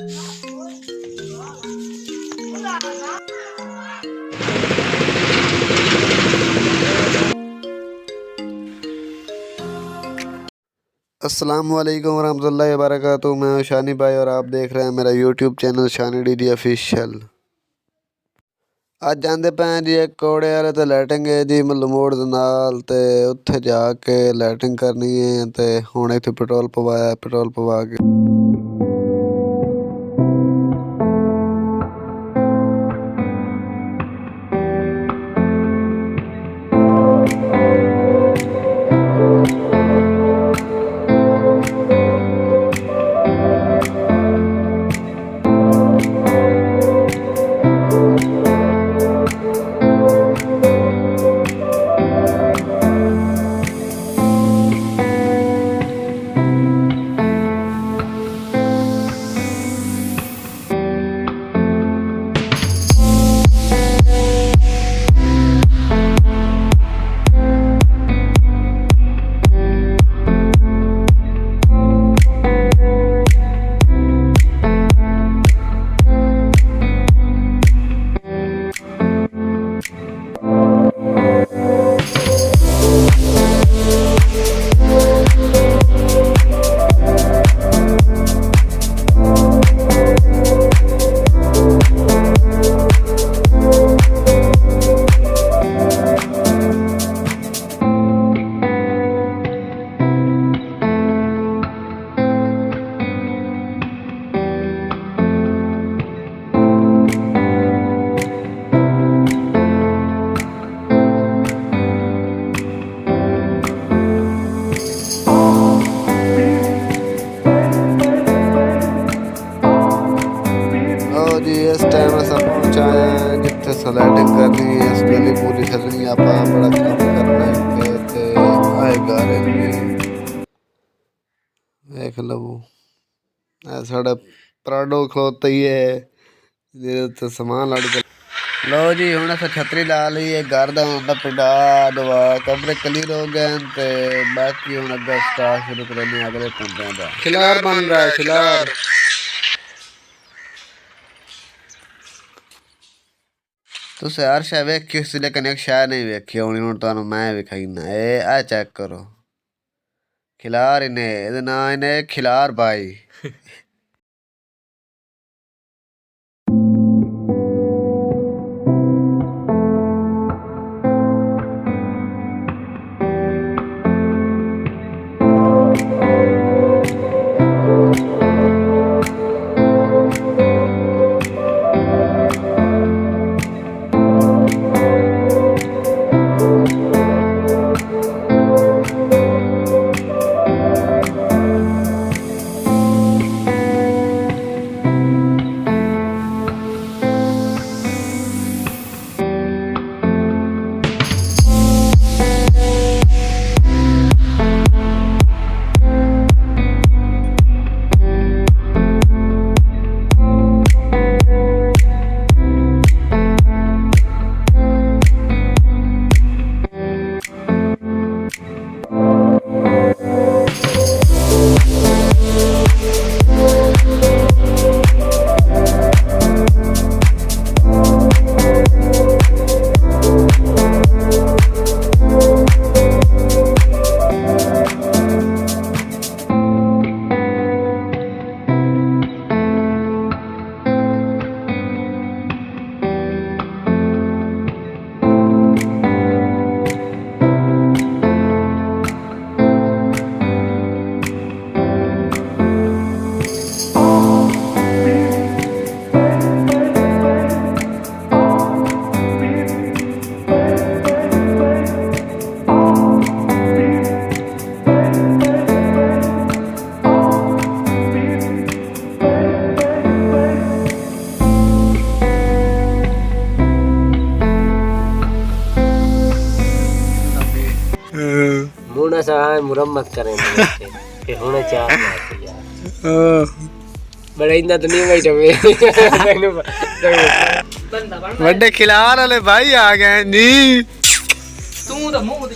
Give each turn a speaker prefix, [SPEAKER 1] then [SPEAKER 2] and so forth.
[SPEAKER 1] अस्सलामुअलैकुम वरहमतुल्लाहि वबरकातुहू। मैं हूं शानी भाई और आप देख रहे हैं मेरा यूट्यूब चैनल शानी डीजे ऑफिशियल। अज जाते पे जी एक कोड़े वाले तो लाइटिंग है जी मल्लू मोड़ दे नाल ते उत्थे जाके लाइटिंग करनी है ते हुण इत्थे पेट्रोल पवाया, पेट्रोल पवा के जी इस टाइम अस पहुँचा है जिथे लाइटिंग करनी है। इस गली पूरी सजनी आप बड़ा काम करना है आएगा देख लो साढ़ा पराडो खलोता ही है तो सामान लड़ के लो जी। हुण अस छतरी ला ली है, घर का होंदा पिंडा दवा कमरे क्लीयर हो गए ते बाकी हुण अगे स्टार्ट शुरू करने अगले पिंडों का खिलार बन रहा है। खिलार तुस हर शै वेखी उस लेकिन एक शै नहीं वेखी होनी हूँ तुहानू मैं विखाईना आ चेक करो खिलार इन्हें ना इन्हें खिलार भाई
[SPEAKER 2] मुना सा मुरम्मत करें फिर होने चार यार बड़ा इतना तो नहीं भाई
[SPEAKER 1] बड़े खिलार वाले भाई आ गए जी।
[SPEAKER 2] तू तो मुंह